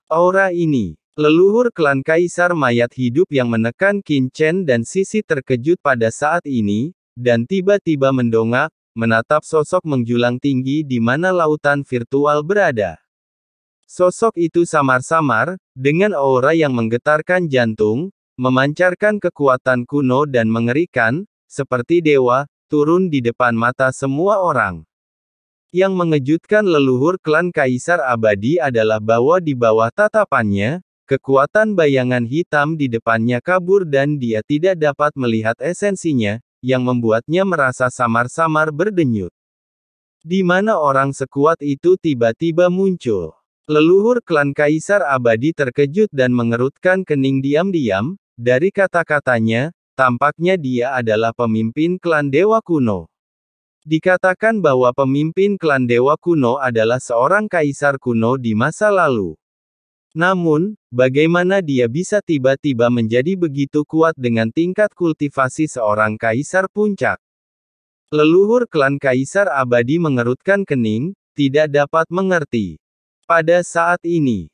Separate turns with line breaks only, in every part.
Aura ini. Leluhur klan Kaisar Mayat Hidup yang menekan Qin Chen dan Sisi terkejut pada saat ini, dan tiba-tiba mendongak, menatap sosok menjulang tinggi di mana lautan virtual berada. Sosok itu samar-samar, dengan aura yang menggetarkan jantung, memancarkan kekuatan kuno dan mengerikan, seperti dewa, turun di depan mata semua orang. Yang mengejutkan leluhur klan Kaisar Abadi adalah bahwa di bawah tatapannya, kekuatan bayangan hitam di depannya kabur dan dia tidak dapat melihat esensinya, yang membuatnya merasa samar-samar berdenyut. Di mana orang sekuat itu tiba-tiba muncul. Leluhur klan Kaisar Abadi terkejut dan mengerutkan kening diam-diam, dari kata-katanya, tampaknya dia adalah pemimpin klan Dewa Kuno. Dikatakan bahwa pemimpin klan Dewa Kuno adalah seorang kaisar kuno di masa lalu. Namun, bagaimana dia bisa tiba-tiba menjadi begitu kuat dengan tingkat kultivasi seorang kaisar puncak? Leluhur klan Kaisar Abadi mengerutkan kening, tidak dapat mengerti. Pada saat ini,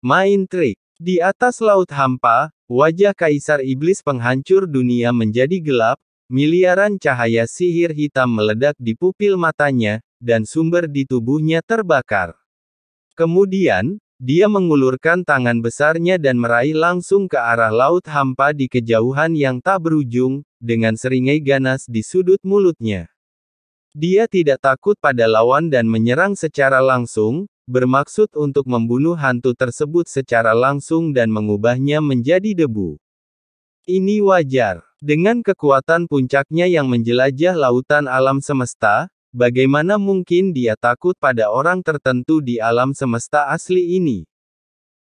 main trik. Di atas laut hampa, wajah Kaisar Iblis penghancur dunia menjadi gelap, miliaran cahaya sihir hitam meledak di pupil matanya, dan sumber di tubuhnya terbakar. Kemudian, dia mengulurkan tangan besarnya dan meraih langsung ke arah laut hampa di kejauhan yang tak berujung, dengan seringai ganas di sudut mulutnya. Dia tidak takut pada lawan dan menyerang secara langsung, bermaksud untuk membunuh hantu tersebut secara langsung dan mengubahnya menjadi debu. Ini wajar. Dengan kekuatan puncaknya yang menjelajah lautan alam semesta, bagaimana mungkin dia takut pada orang tertentu di alam semesta asli ini?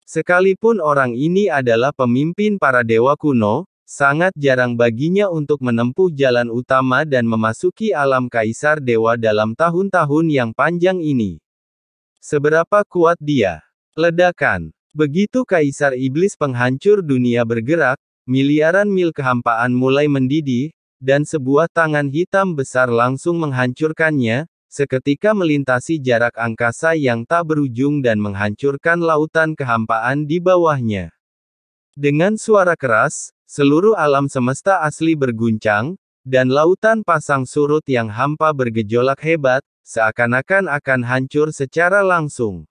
Sekalipun orang ini adalah pemimpin para dewa kuno, sangat jarang baginya untuk menempuh jalan utama dan memasuki alam kaisar dewa dalam tahun-tahun yang panjang ini. Seberapa kuat dia? Ledakan. Begitu Kaisar Iblis penghancur dunia bergerak, miliaran mil kehampaan mulai mendidih, dan sebuah tangan hitam besar langsung menghancurkannya, seketika melintasi jarak angkasa yang tak berujung dan menghancurkan lautan kehampaan di bawahnya. Dengan suara keras, seluruh alam semesta asli berguncang, dan lautan pasang surut yang hampa bergejolak hebat, seakan-akan akan hancur secara langsung.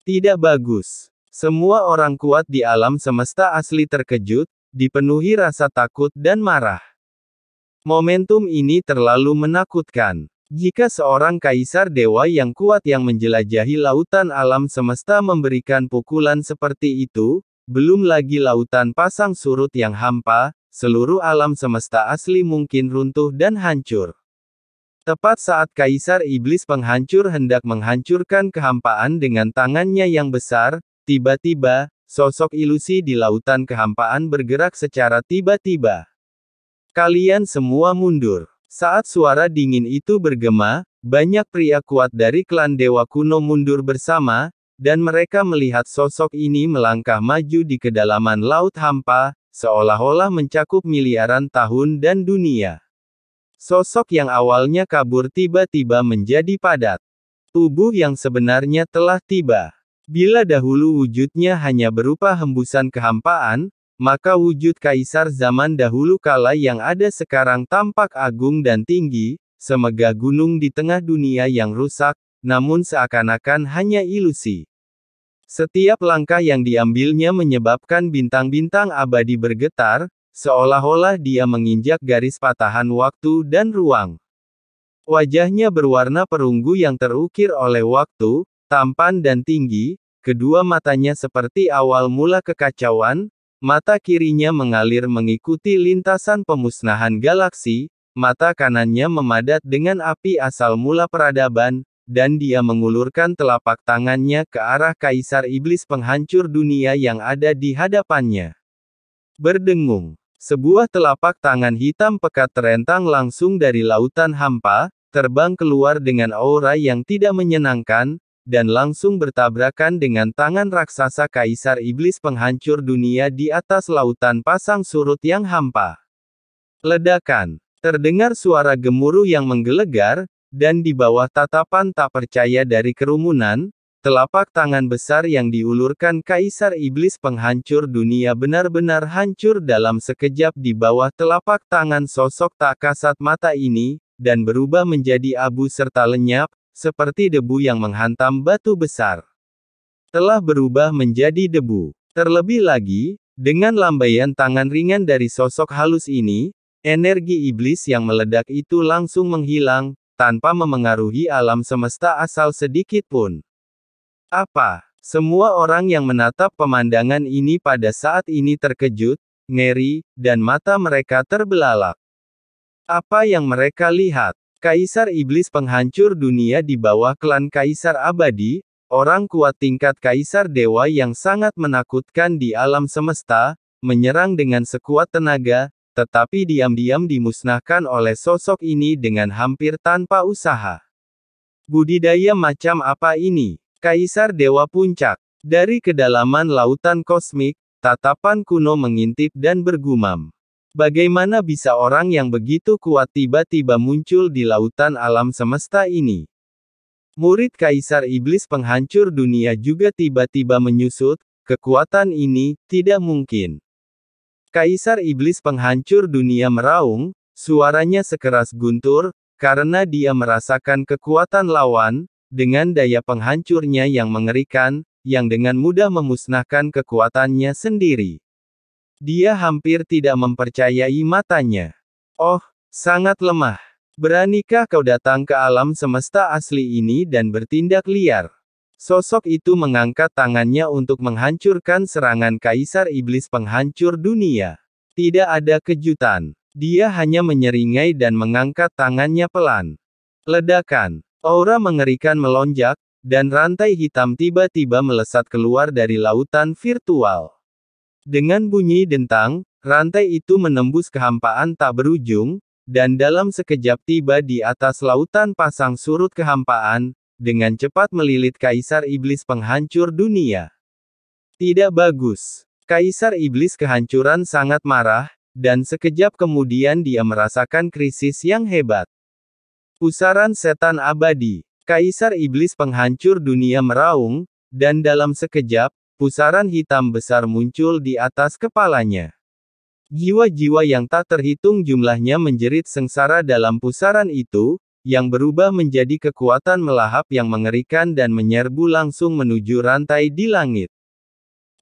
Tidak bagus. Semua orang kuat di alam semesta asli terkejut, dipenuhi rasa takut dan marah. Momentum ini terlalu menakutkan. Jika seorang kaisar dewa yang kuat yang menjelajahi lautan alam semesta memberikan pukulan seperti itu, belum lagi lautan pasang surut yang hampa, seluruh alam semesta asli mungkin runtuh dan hancur. Tepat saat Kaisar Iblis penghancur hendak menghancurkan kehampaan dengan tangannya yang besar, tiba-tiba, sosok ilusi di lautan kehampaan bergerak secara tiba-tiba. Kalian semua mundur. Saat suara dingin itu bergema, banyak pria kuat dari klan Dewa Kuno mundur bersama, dan mereka melihat sosok ini melangkah maju di kedalaman laut hampa, seolah-olah mencakup miliaran tahun dan dunia. Sosok yang awalnya kabur tiba-tiba menjadi padat. Tubuh yang sebenarnya telah tiba. Bila dahulu wujudnya hanya berupa hembusan kehampaan, maka wujud kaisar zaman dahulu kala yang ada sekarang tampak agung dan tinggi, semegah gunung di tengah dunia yang rusak, namun seakan-akan hanya ilusi. Setiap langkah yang diambilnya menyebabkan bintang-bintang abadi bergetar, seolah-olah dia menginjak garis patahan waktu dan ruang. Wajahnya berwarna perunggu yang terukir oleh waktu, tampan dan tinggi, kedua matanya seperti awal mula kekacauan, mata kirinya mengalir mengikuti lintasan pemusnahan galaksi, mata kanannya memadat dengan api asal mula peradaban, dan dia mengulurkan telapak tangannya ke arah Kaisar Iblis penghancur dunia yang ada di hadapannya. Berdengung. Sebuah telapak tangan hitam pekat terentang langsung dari lautan hampa, terbang keluar dengan aura yang tidak menyenangkan, dan langsung bertabrakan dengan tangan raksasa Kaisar Iblis penghancur dunia di atas lautan pasang surut yang hampa. Ledakan. Terdengar suara gemuruh yang menggelegar, dan di bawah tatapan tak percaya dari kerumunan, telapak tangan besar yang diulurkan Kaisar Iblis penghancur dunia benar-benar hancur dalam sekejap di bawah telapak tangan sosok tak kasat mata ini, dan berubah menjadi abu serta lenyap, seperti debu yang menghantam batu besar. Telah berubah menjadi debu. Terlebih lagi, dengan lambaian tangan ringan dari sosok halus ini, energi iblis yang meledak itu langsung menghilang, tanpa memengaruhi alam semesta asal sedikit pun. Apa? Semua orang yang menatap pemandangan ini pada saat ini terkejut, ngeri, dan mata mereka terbelalak. Apa yang mereka lihat? Kaisar Iblis penghancur dunia di bawah klan Kaisar Abadi, orang kuat tingkat Kaisar Dewa yang sangat menakutkan di alam semesta, menyerang dengan sekuat tenaga, tetapi diam-diam dimusnahkan oleh sosok ini dengan hampir tanpa usaha. Budidaya macam apa ini? Kaisar Dewa Puncak. Dari kedalaman lautan kosmik, tatapan kuno mengintip dan bergumam. Bagaimana bisa orang yang begitu kuat tiba-tiba muncul di lautan alam semesta ini? Murid Kaisar Iblis penghancur dunia juga tiba-tiba menyusut, kekuatan ini tidak mungkin. Kaisar Iblis penghancur dunia meraung, suaranya sekeras guntur, karena dia merasakan kekuatan lawan, dengan daya penghancurnya yang mengerikan, yang dengan mudah memusnahkan kekuatannya sendiri. Dia hampir tidak mempercayai matanya. Oh, sangat lemah. Beranikah kau datang ke alam semesta asli ini dan bertindak liar? Sosok itu mengangkat tangannya untuk menghancurkan serangan Kaisar Iblis penghancur dunia. Tidak ada kejutan. Dia hanya menyeringai dan mengangkat tangannya pelan. Ledakan. Aura mengerikan melonjak, dan rantai hitam tiba-tiba melesat keluar dari lautan virtual. Dengan bunyi dentang, rantai itu menembus kehampaan tak berujung, dan dalam sekejap tiba di atas lautan pasang surut kehampaan, dengan cepat melilit Kaisar Iblis penghancur dunia. Tidak bagus. Kaisar Iblis kehancuran sangat marah, dan sekejap kemudian dia merasakan krisis yang hebat. Pusaran setan abadi. Kaisar Iblis penghancur dunia meraung, dan dalam sekejap, pusaran hitam besar muncul di atas kepalanya. Jiwa-jiwa yang tak terhitung jumlahnya menjerit sengsara dalam pusaran itu, yang berubah menjadi kekuatan melahap yang mengerikan dan menyerbu langsung menuju rantai di langit.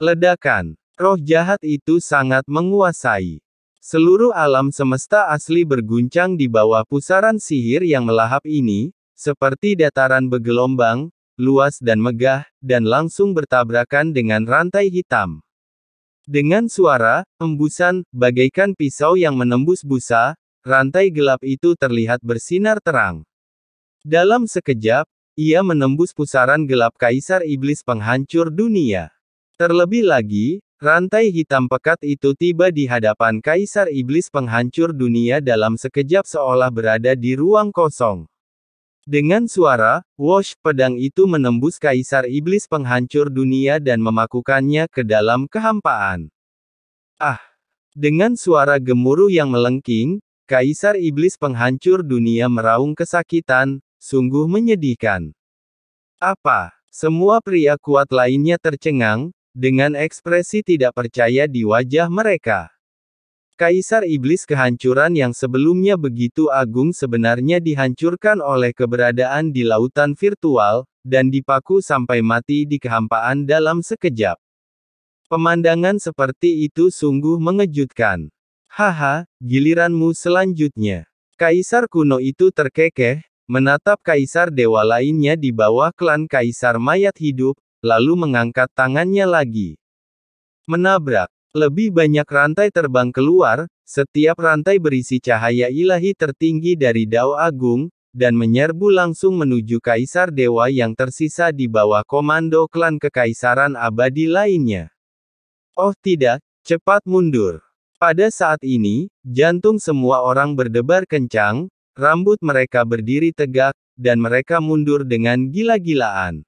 Ledakan. Roh jahat itu sangat menguasai. Seluruh alam semesta asli berguncang di bawah pusaran sihir yang melahap ini, seperti dataran bergelombang, luas dan megah, dan langsung bertabrakan dengan rantai hitam. Dengan suara embusan, bagaikan pisau yang menembus busa, rantai gelap itu terlihat bersinar terang. Dalam sekejap, ia menembus pusaran gelap Kaisar Iblis penghancur dunia. Terlebih lagi, rantai hitam pekat itu tiba di hadapan Kaisar Iblis penghancur dunia dalam sekejap seolah berada di ruang kosong. Dengan suara, wosh, pedang itu menembus Kaisar Iblis penghancur dunia dan memakukannya ke dalam kehampaan. Ah! Dengan suara gemuruh yang melengking, Kaisar Iblis penghancur dunia meraung kesakitan, sungguh menyedihkan. Apa? Semua pria kuat lainnya tercengang, dengan ekspresi tidak percaya di wajah mereka. Kaisar Iblis kehancuran yang sebelumnya begitu agung sebenarnya dihancurkan oleh keberadaan di lautan virtual, dan dipaku sampai mati di kehampaan dalam sekejap. Pemandangan seperti itu sungguh mengejutkan. Haha, giliranmu selanjutnya. Kaisar kuno itu terkekeh, menatap kaisar dewa lainnya di bawah klan Kaisar Mayat Hidup, lalu mengangkat tangannya lagi. Menabrak. Lebih banyak rantai terbang keluar, setiap rantai berisi cahaya ilahi tertinggi dari Dao Agung, dan menyerbu langsung menuju Kaisar Dewa yang tersisa di bawah komando klan Kekaisaran Abadi lainnya. Oh tidak, cepat mundur. Pada saat ini, jantung semua orang berdebar kencang, rambut mereka berdiri tegak, dan mereka mundur dengan gila-gilaan.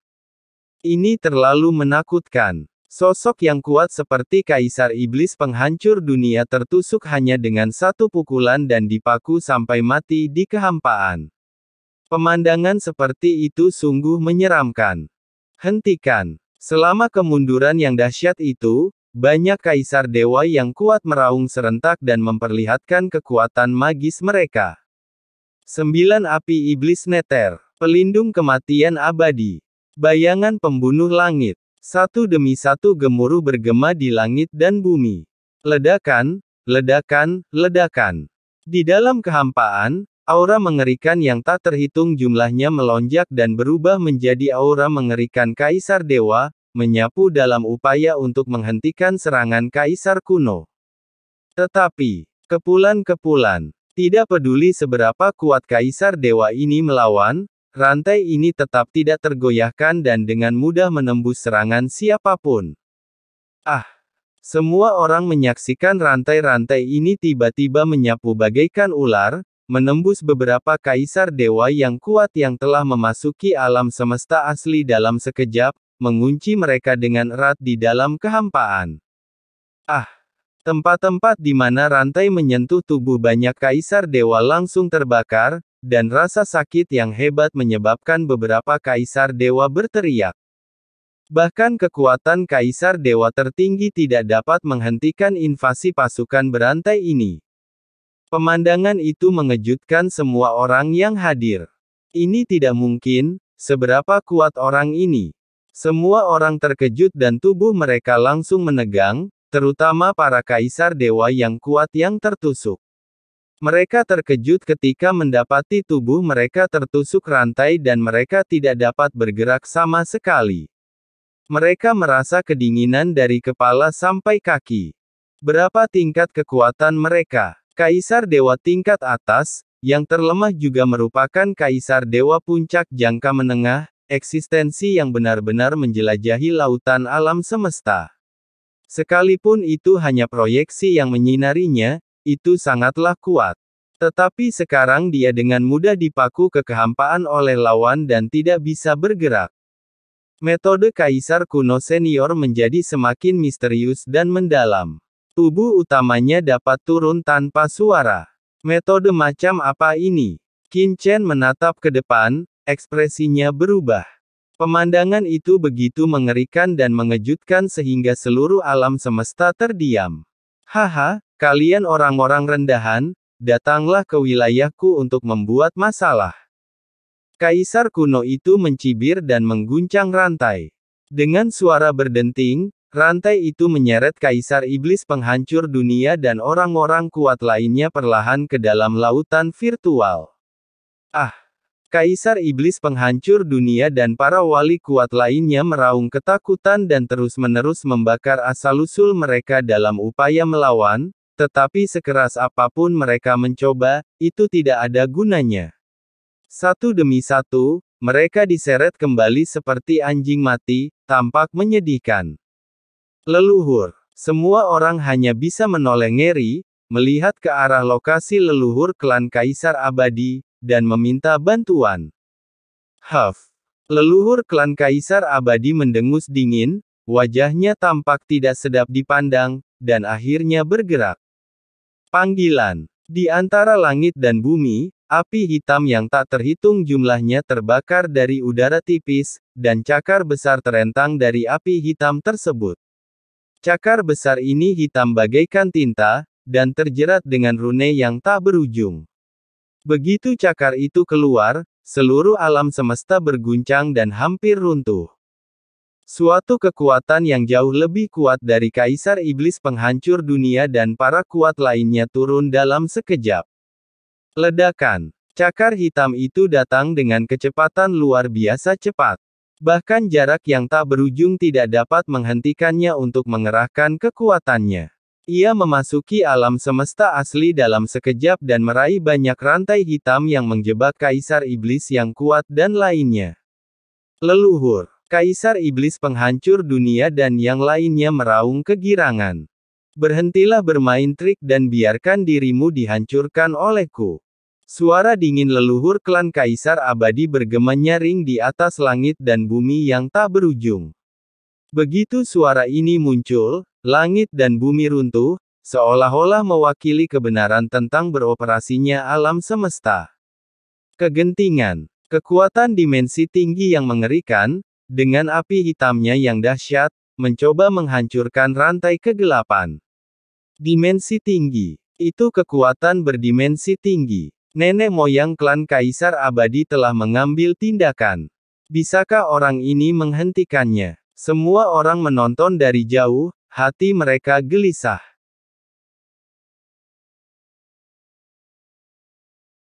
Ini terlalu menakutkan. Sosok yang kuat seperti Kaisar Iblis penghancur dunia tertusuk hanya dengan satu pukulan dan dipaku sampai mati di kehampaan. Pemandangan seperti itu sungguh menyeramkan. Hentikan. Selama kemunduran yang dahsyat itu, banyak kaisar dewa yang kuat meraung serentak dan memperlihatkan kekuatan magis mereka. 9 Api Iblis Neter. Pelindung kematian abadi. Bayangan pembunuh langit. Satu demi satu gemuruh bergema di langit dan bumi. Ledakan, ledakan, ledakan. Di dalam kehampaan, aura mengerikan yang tak terhitung jumlahnya melonjak dan berubah menjadi aura mengerikan Kaisar Dewa, menyapu dalam upaya untuk menghentikan serangan Kaisar kuno. Tetapi, kepulan-kepulan, tidak peduli seberapa kuat Kaisar Dewa ini melawan, rantai ini tetap tidak tergoyahkan dan dengan mudah menembus serangan siapapun. Semua orang menyaksikan rantai-rantai ini tiba-tiba menyapu bagaikan ular, menembus beberapa kaisar dewa yang kuat yang telah memasuki alam semesta asli dalam sekejap, mengunci mereka dengan erat di dalam kehampaan. Tempat-tempat di mana rantai menyentuh tubuh banyak kaisar dewa langsung terbakar, dan rasa sakit yang hebat menyebabkan beberapa kaisar dewa berteriak. Bahkan kekuatan kaisar dewa tertinggi tidak dapat menghentikan invasi pasukan berantai ini. Pemandangan itu mengejutkan semua orang yang hadir. Ini tidak mungkin, seberapa kuat orang ini. Semua orang terkejut dan tubuh mereka langsung menegang, terutama para kaisar dewa yang kuat yang tertusuk. Mereka terkejut ketika mendapati tubuh mereka tertusuk rantai dan mereka tidak dapat bergerak sama sekali. Mereka merasa kedinginan dari kepala sampai kaki. Berapa tingkat kekuatan mereka? Kaisar dewa tingkat atas, yang terlemah juga merupakan kaisar dewa puncak jangka menengah, eksistensi yang benar-benar menjelajahi lautan alam semesta. Sekalipun itu hanya proyeksi yang menyinarinya, itu sangatlah kuat. Tetapi sekarang dia dengan mudah dipaku ke kehampaan oleh lawan dan tidak bisa bergerak. Metode Kaisar kuno senior menjadi semakin misterius dan mendalam. Tubuh utamanya dapat turun tanpa suara. Metode macam apa ini? Qin Chen menatap ke depan, ekspresinya berubah. Pemandangan itu begitu mengerikan dan mengejutkan sehingga seluruh alam semesta terdiam. Haha, kalian orang-orang rendahan, datanglah ke wilayahku untuk membuat masalah. Kaisar kuno itu mencibir dan mengguncang rantai. Dengan suara berdenting, rantai itu menyeret Kaisar Iblis penghancur dunia dan orang-orang kuat lainnya perlahan ke dalam lautan virtual. Kaisar Iblis penghancur dunia dan para wali kuat lainnya meraung ketakutan dan terus-menerus membakar asal-usul mereka dalam upaya melawan, tetapi sekeras apapun mereka mencoba, itu tidak ada gunanya. Satu demi satu, mereka diseret kembali seperti anjing mati, tampak menyedihkan. Leluhur. Semua orang hanya bisa menoleh ngeri, melihat ke arah lokasi leluhur klan Kaisar Abadi, dan meminta bantuan. Leluhur klan Kaisar Abadi mendengus dingin, wajahnya tampak tidak sedap dipandang, dan akhirnya bergerak. Panggilan. Di antara langit dan bumi, api hitam yang tak terhitung jumlahnya terbakar dari udara tipis, dan cakar besar terentang dari api hitam tersebut. Cakar besar ini hitam bagaikan tinta, dan terjerat dengan rune yang tak berujung. Begitu cakar itu keluar, seluruh alam semesta berguncang dan hampir runtuh. Suatu kekuatan yang jauh lebih kuat dari Kaisar Iblis penghancur dunia dan para kuat lainnya turun dalam sekejap. Ledakan. Cakar hitam itu datang dengan kecepatan luar biasa cepat. Bahkan jarak yang tak berujung tidak dapat menghentikannya untuk mengerahkan kekuatannya. Ia memasuki alam semesta asli dalam sekejap dan meraih banyak rantai hitam yang menjebak Kaisar Iblis yang kuat dan lainnya. Leluhur. Kaisar Iblis penghancur dunia dan yang lainnya meraung kegirangan. Berhentilah bermain trik dan biarkan dirimu dihancurkan olehku. Suara dingin leluhur klan Kaisar Abadi bergema nyaring di atas langit dan bumi yang tak berujung. Begitu suara ini muncul, langit dan bumi runtuh, seolah-olah mewakili kebenaran tentang beroperasinya alam semesta. Kegentingan. Kekuatan dimensi tinggi yang mengerikan, dengan api hitamnya yang dahsyat, mencoba menghancurkan rantai kegelapan. Dimensi tinggi. Itu kekuatan berdimensi tinggi. Nenek moyang klan Kaisar Abadi telah mengambil tindakan. Bisakah orang ini menghentikannya? Semua orang menonton dari jauh, hati mereka gelisah.